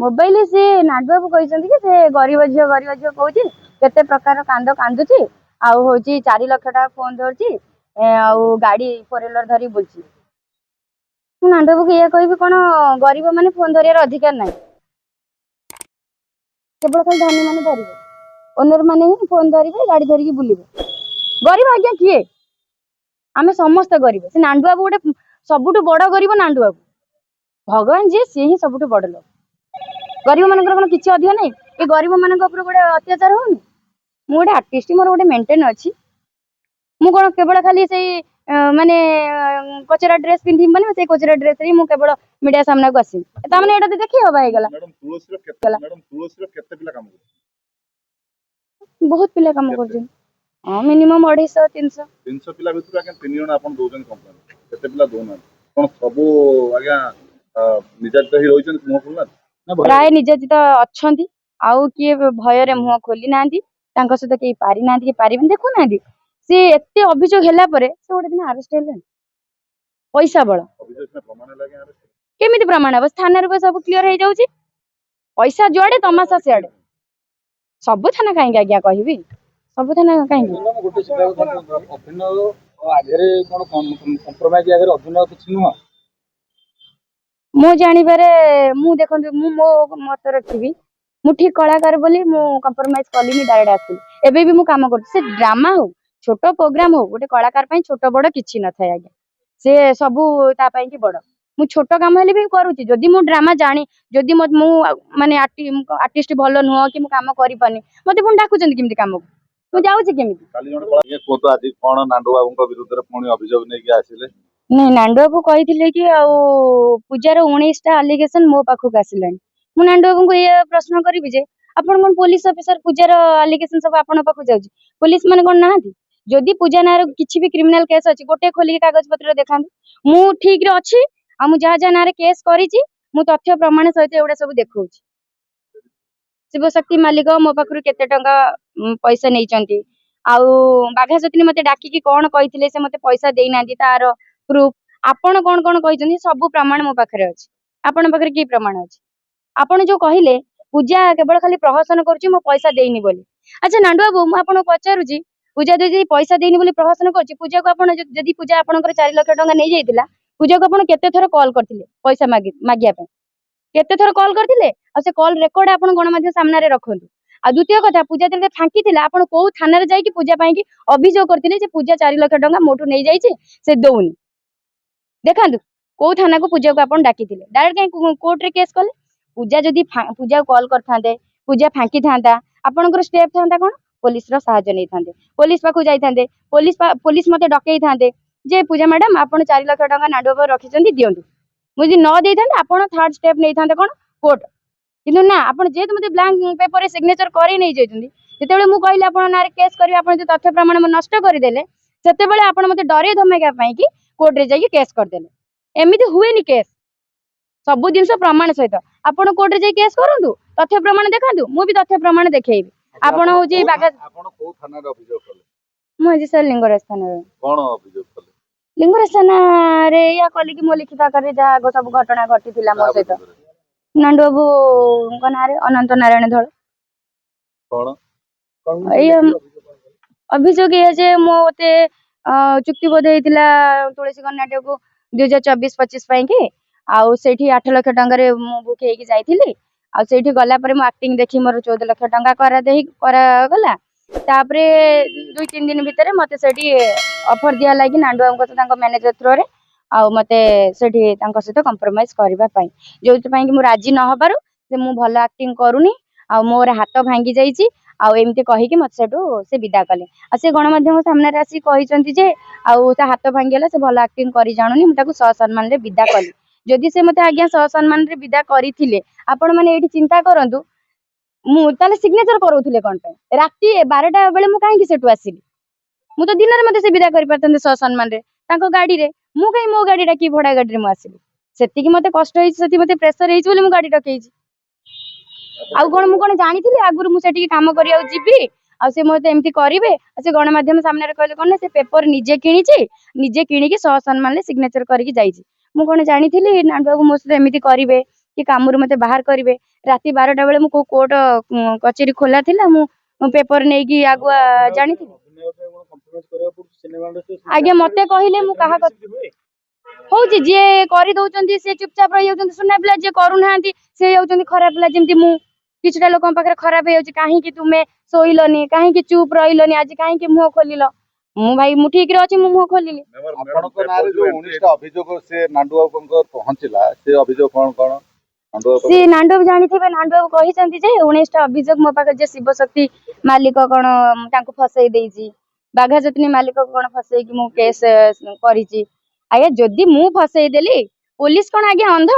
Mobile से नाडबाबू कहते से गरीब झील कौच केते प्रकार कांद कांदुची आउ हूँ 4 लाख टाका फोन धरची गाड़ी 4 व्हीलर धरी बुलची नाडबाबू को यह कह कौन गरीब मैंने फोन धरियार अधिकार ना केवल खाली धनी मैंने धरवे ओनर मैंने ही फोन धरवे गाड़ी धरिकी बुलवे गरीब आज्ञा किए आम समस्त गरीब से नाडबाबू गोटे सबुठ बड़ गरीब नाडबाबू भगवान जी सी ही सबुठ बड़ लोक गरीब मान कौन किसी अधिक ना ये गरीब मान गोटे अत्याचार होनी मु गोटे आर्टिस्ट मोर गोटे मेंटेन अच्छी मु कौन केवल खाली से माने कचरा ड्रेस पिंधि माने से कचरा ड्रेस रे मु केवल मीडिया सामना को आसी ता माने एटा देखि होबा हे गला मैडम तुलसी रो केते पिला काम कर बहुत पिला काम कर हां मिनिमम 250 300 पिला भितर आके 3 जण आपन दोजन कंपनी केते पिला दोना कोन सबो आज्ञा निजात ही होइछन मुह खोलना प्राय निजात अछंती आउ किए भय रे मुह खोली नांदी तांको सहित के पारि नांदी के पारिबन देखु नांदी से एते अभियोग हैला परे से गोटे दिन अरेस्ट हेले पैसा बळ अभियोग में प्रमाण लागे अरेस्ट केमिति प्रमाण अब थाना रे सब क्लियर हे जाउची पैसा जोड़े तमाशा सियाड़े सब थाना काहे आज्ञा कहबी सब थाना काहे गोटे अभिनय आगे कोन कंप्रोमाइज आगे अभिनय किछ नुवा मु जानि बारे मु देखंतु मु मो मत रखिबी मु ठीक कलाकार बोली मु कंप्रोमाइज कलिनी डायरेक्ट आसी एबे भी मु काम कर से ड्रामा हो छोट प्रोग्राम हो गोटे कलाकार पई छोट बड़ किछि न थाय आज्ञा से सबु ता पई कि बड़ मु छोट काम हेले भी करूची जदी मु ड्रामा जानी जदी मु माने आर्टिस्ट भलो नुह कि मु काम करि पानी मते पुन डाकुचंदी किमिति काम मु जाउची किमिति काली जण ये कोतो आदि कोन नांडू बाबूଙ୍କ विरुद्ध पुणी अभियोग नै कि आसिले नहीं नांडू बाबू कहिथिले कि आ पूजार 19 टा एलिगेशन मो पाखु आसिलानी मु नांडू बाबू को ये प्रश्न करिबि जे आपण कोन पुलिस ऑफिसर पूजार एलिगेशन सब आपण पाखु जाउची पुलिस माने कोन नाहंती जदी पूजा नार किछि भी क्रिमिनल केस अछि गोटे खोली कागज पत्र देखांतु मु ठीक रे अछि आ मु जा जा नारे केस करिछि मु तथ्य प्रमाण सहित एवडा सब देखौछि शिव शक्ति मालिक मो पाखरु केते टंका पैसा नै चंती आउ बाघा सतनी मते डाकी कि कोन कहिथिले से मते पैसा देई नांती तार प्रूफ आपण कोन कोन कहिचंती सब प्रमाण मो पाखरे अछि आपण पाखरे की प्रमाण अछि आपण जो कहिले पूजा केवल खाली प्रहसन करूची मो पैसा देइनी बोली अच्छा नांडू बाबू मु आपण पचारुची पूजा जदी पैसा देइनी बोली प्रहसन करची पूजा को आपण जदी पूजा आपनकर 4 लाख टंका नै जाइतिला पूजा को आपण केते थर कॉल करथिले पैसा मागिया पे केते थर कॉल करथिले आ से कॉल रेकॉर्ड आपण गणमाध्यम सामने रे रखंतु आ द्वितीय कथा पूजा जदी फांकी थिला आपण को थाना रे जाई कि पूजा पई कि अभियोग करथिले जे पूजा 4 लाख टंका मोटू नै जाईची से दोउनी देखंतु को थाना को पूजा को आपण डाकिथिले डायरेक्ट कहीं कोर्ट रे केस कले पूजा जदी पूजा कॉल करथांते पूजा फांकी थांता आपनकर स्टेप थांता कोन पुलिस रो सहायता नै थांते पुलिस पाखु जाई थांते पुलिस मते डकई थांते जे पूजा मैडम आपण 4 लाख टंका नांडो पर रखिचंती दियंतु मुजी न देई थांते आपण थर्ड स्टेप नै थांते कोन कोर्ट किंतु ना आपण जे मते ब्लैंक पेपर रे सिग्नेचर करी नै जैतुंती जेतेबेले मु कहले आपण नारे केस करी आपण जे तथ्य प्रमाण नष्ट करि देले सेतेबेले आपण मते डरे धमैका पई कि कोर्ट रे जाई केस कर देले एमिति हुएनी केस सब जिनस प्रमाण सहित आपण कोर्ट रे जाई केस करंतु तथ्य प्रमाण देखंतु मु भी तथ्य प्रमाण देखैबी आपण होजी बागा आपण को थाना रे अभियोग कले मु जी सर लिंगराज थाना रे कोन अभियोग कले लिंगराज थाना रे या कली कि मो लिखित आकार जा सब घटना घटिथिला मो सहित नांडू बाबू कोना रे अनंत नारायण धळ कोन ए अभियोग ये जे मोते चुक्तिबोध हेतिला तुलसी कर्नाटक को 2024-25 पई कि आउ सेठी 8 लाख टंका रे मु बुक हेकी जाइथिली आ सेठी गला परे मु एक्टिंग देखि मोर 14 लाख टंका करा गला तापरे 2-3 दिन भितरे मते सेठी ऑफर दिया लागी नांडू बाबू को तांको मैनेजर थ्रो रे आ मते सेठी तांको सहित कंप्रोमाइज करबा पई जोति पई कि मु राजी न होबारु से मु भलो एक्टिंग करूनी आ मोर हाथ भांगी जाईची आ एमती कहि कि मते सेठू से विदा कले आ से गणमाध्यम सामने रे आसी कहिसंती जे आ ता हाथ भांगी गेला से भलो एक्टिंग करि जानुनी मु ताको सम्मान रे विदा कली जदि से मते आज्ञा सम्मान रे विदा करिथिले आपण माने एठी चिंता करंतु मु ताले सिग्नेचर करौथिले कोन पे राती 12टा बेले मु काहे कि सेठू आसीली मु तो दिन रे मते से विदा करि परतंते सम्मान रे ताको गाड़ी रे मु काहे मो गाड़ी डाकी भड़ा गाड़ी रे मु आसीली सेति कि मते कष्ट होई सेति मते प्रेशर हेइछ बोली मु गाड़ी डकैछि आ कोन मु कोन जानिथिली आगुर मु सेठी काम करिया जिबी आ से मते एमती करिवे आ से गणमाध्यम सामने रे कहले कोन से पेपर निजे किणी कि सम्मान रे सिग्नेचर करिकि जाईछि मु कोन जानिथिली नांडू बाबू मो से एमती करिवे कि कामरू मते बाहर करेंगे राति 12टा बेले मु कोर्ट कचेरी खोला थिला मु पेपर नहीं कि आगुआ जानी थी आगे मते कहले मु कहा हूँ जी कर दौरान सी चुपचाप रही सुना पिला जी करूना सी होती खराब पिला जमी मु किछटा लोक पाखे खराब हो कहीं तुम्हें शोलनी कहीं चुप रही आज कहीं मुह खोल मु भाई मु ठीक अच्छी मुह खोल अभियोग से नांडू बाबू पहुंचला से अभियोग कौन कौन सी नांडू बाबू जानी नांडू बाबू कहते 19टा अभियोग मो पाखे जे शिव शक्ति मालिक कौन फसई देजी बाघा जतनी मालिक कौन फसई मु केस करी आज्ञा जदि मु फसई देली पुलिस कौन आज्ञा अंध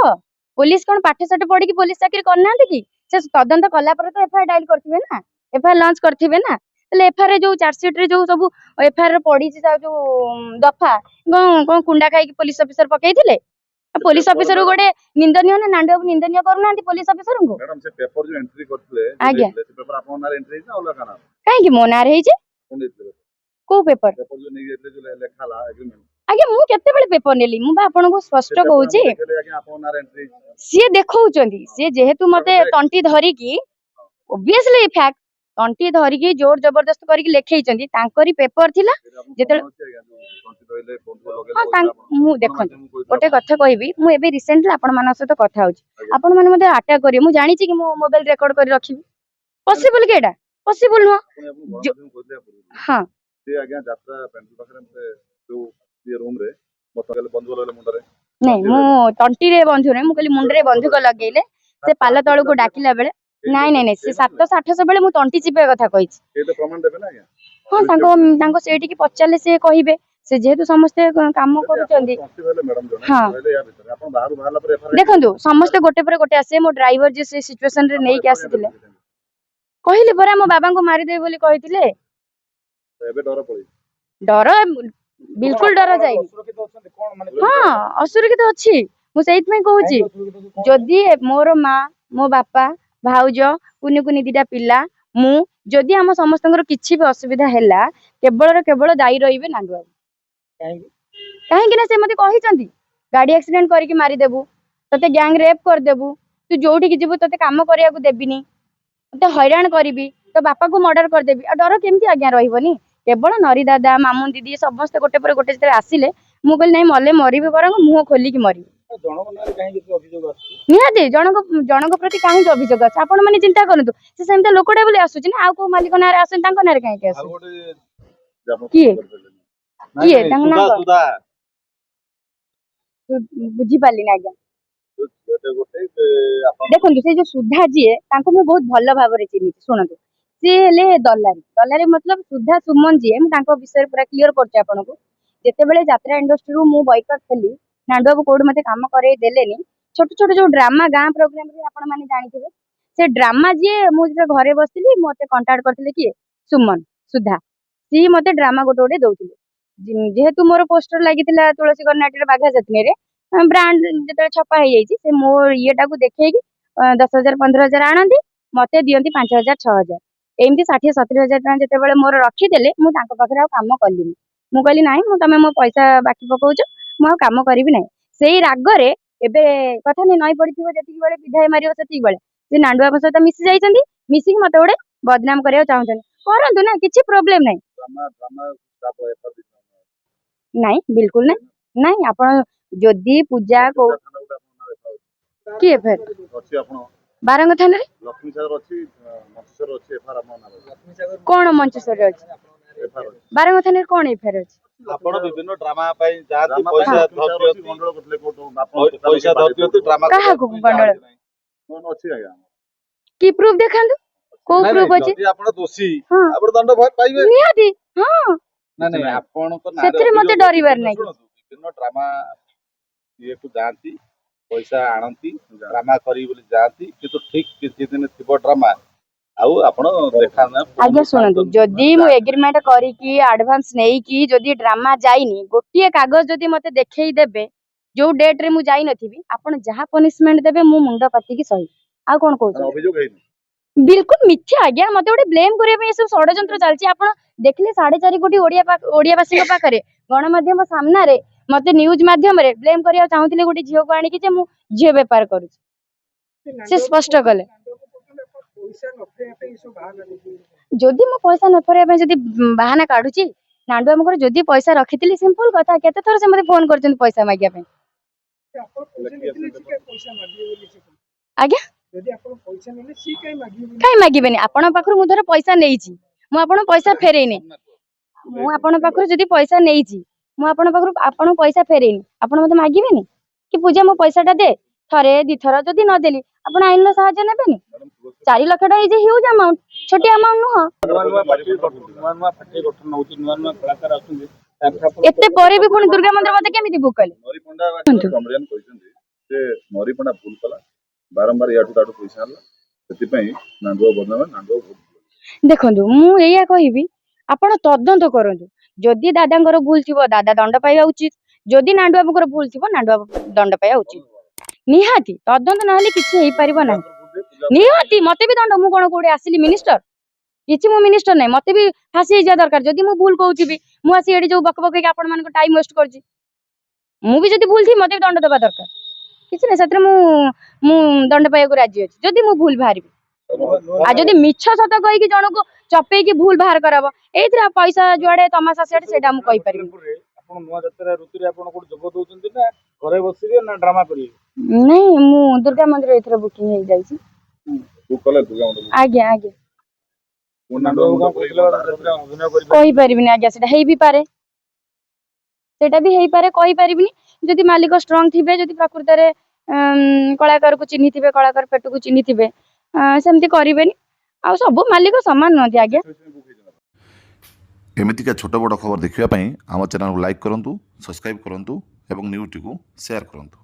पुलिस कौन पाठ साठ पढ़ी पुलिस चाकरी करना कि से तदंत कला एफआईआर डायल करथिबे ना एफआईआर लॉन्च करथिबे ना एफआईआर जो चार्जसीट रे जो सब एफआईआर पड़ी जो दफा कौन कुंडा खाई पुलिस ऑफिसर पकईथिले पुलिस ऑफिसर गोटे निंदनीय ना नांडू बाबू निंदनीय करूना पुलिस ऑफिसर को मैडम से पेपर जो एंट्री करथिले आज्ञा से पेपर आपन नार एंट्री ना ओला काना काहे कि मो नार हेई जे को पेपर पेपर जो नहीं जेतले जो लेखाला एग्रीमेंट आज्ञा मु केते बेले पेपर नेली मु बा आपन को स्पष्ट कहूची आज्ञा आपन नार एंट्री सी देखौचंदी सी जेहेतु मते तंटी धरी की ऑब्वियसली फैक्ट तंटी धरी की जोर जबरदस्त करी लेखैचंदी तांकरी पेपर थिला जेते मु देखन गोटे कथा कहबी मु एबे रिसेंटली आपन मानन सहित कथा होची आपन माने मते अटैक करी मु जानि छी कि मो मोबाइल रिकॉर्ड करी रखिबी पॉसिबल केडा पॉसिबल नो हां से आज्ञा यात्रा पेंसिल पाखरे मते जो ये रूम रे मते बंधु लले मुंडरे नहीं मु तंटी रे बंधु रे मु कहली मुंडरे बंधुक लगेले से पाला तळ को डाकिला बेले नहीं नहीं नहीं से 700-800 बेले मु तंटी चिपे कथा कहिछि ए तो प्रमाण देबे ना आज्ञा हां तांको सेठी की पचाले से कहिबे से जेहेतु समस्त काम करूचंदी हां देखंतु समस्त गोटे पर गोटे आसे मो ड्राइवर जे से सिचुएशन रे नै के आसीथिले कहिले परा मो बाबा को मारी दे बोली कहिथिले एबे डर पड़ी डर बिल्कुल डर जाई हां असुरक्षित अछि मु सेहित में कहूची जदि मोर माँ मो बापा भाउज कुनी कुनी दिटा पिला मु जदि हम समस्त किछि भी असुविधा हैला केवल दायी रहिबे नांडू बाबू कहीं ना से मते कहिसंती गाड़ी एक्सीडेंट करके मारी देबू तते गैंग रेप कर देबू तू जोठी की जीवू तते काम करिया को देबिनी तते हैरान करबी तो बापा को मर्डर कर देबी आ डर केमती आज्ञा रहिबनी केवल नरी दादा मामू दीदी समस्त गोटे पर गोटे जते आसिले मु कहली नहीं मले मरिबे बरंग मुह खोली की मरी निहाती जनक प्रति कहीं अभियोग अछि आपण माने चिंता करंतु से सेमता लोकडा बोली आसुची ना आ को मालिक नारे आसुन तांको नारे काहे के आसु किए किए तांको ना सुधा बुझी पाली ना आज्ञा देखो से जो सुधा जी तांको मु बहुत भलो भाबरे चिन्हि सुनतु से ले दलारी मतलब सुधा सुमन जी मु तांको विषय पूरा क्लियर करछि आपन को जेते बेले यात्रा इंडस्ट्री रू मु बॉयकॉट थली नांडू बाबू कोड मते काम करे देलेनी छोट छोट जो ड्रामा गां प्रोग्राम रे आपण माने जानिथिबे से ड्रामा जी मु जे घरे बसली मते कांटेक्ट करथिले कि सुमन सुधा सी मते ड्रामा गोटे गोटे दउथिले जेहेतु मोर पोस्टर लागिथिला तुलसी कर्नाटी रे बाघा जतनी रे ब्रांड जेते छपा हे जाईची से मोर येटा को देखै कि 10,000 15,000 आनंदी मते दियंती 5,000 6,000 एमती 60-70,000 टका जेते बेले मोर रखी देले मु तांको पाखरे आ काम करली मु कहली नाही मु तमे मो पैसा बाकी पकाउछ मु आ काम करबी नाही सेही रागरे एबे कथा नै नई पड़िथिबो जति बेले विधाय मारियो सति बेले से नांडू बाबू सहित मिसी जाइछंती मिसी मते ओडे बदनाम करिया चाहछन करंतु ना किछि प्रॉब्लम नाही नाही बिल्कुल नाही नाही आपण जदी पूजा को की फेर अछि आपण बारंग थाना रे लक्ष्मी सागर अछि मंचेश्वर अछि एफआर आपन नाम कोन मंचेश्वर रे अछि एफआर बारंग थाना रे कोन एफआर अछि आपण विभिन्न ड्रामा पई जाति पैसा धरती मंडल करले कोट पैसा धरती ड्रामा काहा को मंडल कोन अछि आया की प्रूफ देखांदु को प्रूफ अछि यदि आपण दोषी आपण दंड पाइबे निहाती हां ना नहीं आपण को ना सेतरे मते डरिवार नाही विभिन्न ड्रामा ये को जानती पैसा आनंती ड्रामा करी बोली जानती किंतु ठीक किछि दिन थिबो ड्रामा आउ आपण देखा ना आज्ञा सुनंतु जदी मु एग्रीमेंट करी की एडवांस नेई की जदी ड्रामा जाईनी गोटिए कागज जदी मते देखै देबे जो डेट रे मु जाई नथिबी आपण जहा पनिशमेंट देबे मु मुंडा पाती की सही आ कोन कहू अभियोग हैनी बिल्कुल मिथ्या आज्ञा मते ओडे ब्लेम करिया पे सब षडयंत्र चलची आपण देखले 4.5 कोटी ओडियावासी को पाखरे गणमाध्यम सामना रे मते न्यूज माध्यम रे ब्लेम करिया चाहूतिले गोटे झियो को आनी की जे मु झियो व्यापार करू से स्पष्ट कले जदि मो पैसा न फेरबा जदि बाहाना काढुची नांडू हमको जदि पैसा रखी सिंपल कथा केते थर से मते फोन करछन पैसा मागिया पे आज्ञा कहीं मागिबेनी आपण पाखर मु धर पैसा नेइची मु आपण पैसा फेरेनी मु आपण पाखर जदि पैसा नेइची मु आपण पाखर आपण पैसा फेरेनी आपण मते मागिबेनी कि पूजा मो पैसाटा दे थरे दी थर जदि न देली आपण आइनलो सहायता नेबेनी 4 लाख टा इज ह्यूज अमाउंट छोटी अमाउंट नुह एते परे भी पुणी दुर्गा मंदिर मते केमिति बुक कले कमरियन कहते जे नरीपंडा भूल कला बारंबार याटू ताटू पैसा हला सेति नांडुआ बदनाम नांडुआ देखंतु मु एया कहिबी आपण तदंत करंतु जदि दादांगर भूल थिबो दादा दंड पाइबा उचित जदि नांडुआ बुकर भूल थिबो नांडुआ दंड पाइबा उचित निहाती तदंत नहले किछि हेइ परिबो ना निहाती मते भी दंड मु कोन कोडे आसिली मिनिस्टर किछि मु मिनिस्टर नै मते भी फांसी जा दरकार जदि मु भूल कहउथिबी मु आसी एडी जो बक बक के आपण मान को टाइम वेस्ट करछि मु भी जदि भूल थी मते भी दंड देबा दरकार किछि नै सत्र मु दंड पाइबा को राजी अछि जदि मु भूल बाहरबी आ जदि मिछ सत कहि कि जणको चपे कि भूल बाहर करब एइथरा पैसा जुआडे तमाशा सेट सेटा मु कहि परिबी आपण नुवा जत्रा ऋतु रे आपण को जोग दोउचंती ना घरे बसिबे ना ड्रामा करिवे नहीं मु दुर्गा मंदिर एथरा बुकिंग हे जाइछि बुक कले दुर्गा मंदिर आज्ञा आज्ञा नांडुआ अभिनय करि कहि परिबिनी आज्ञा सेटा हेइ भी पारे सेटा भी हेइ पारे कहि परिबिनी जदि मालिक स्ट्रांग थिबे जदि प्रकृत रे कलाकार को चिन्हि थिबे कलाकार पेट को चिन्हि थिबे सेमति करिवेनी आ सब मालिक समान नथि आज्ञा एमितिका छोट बड़ खबर देखिबा पई आम चैनल को लाइक करंतु सब्सक्राइब करंतु एवं न्यूज को शेयर करंतु।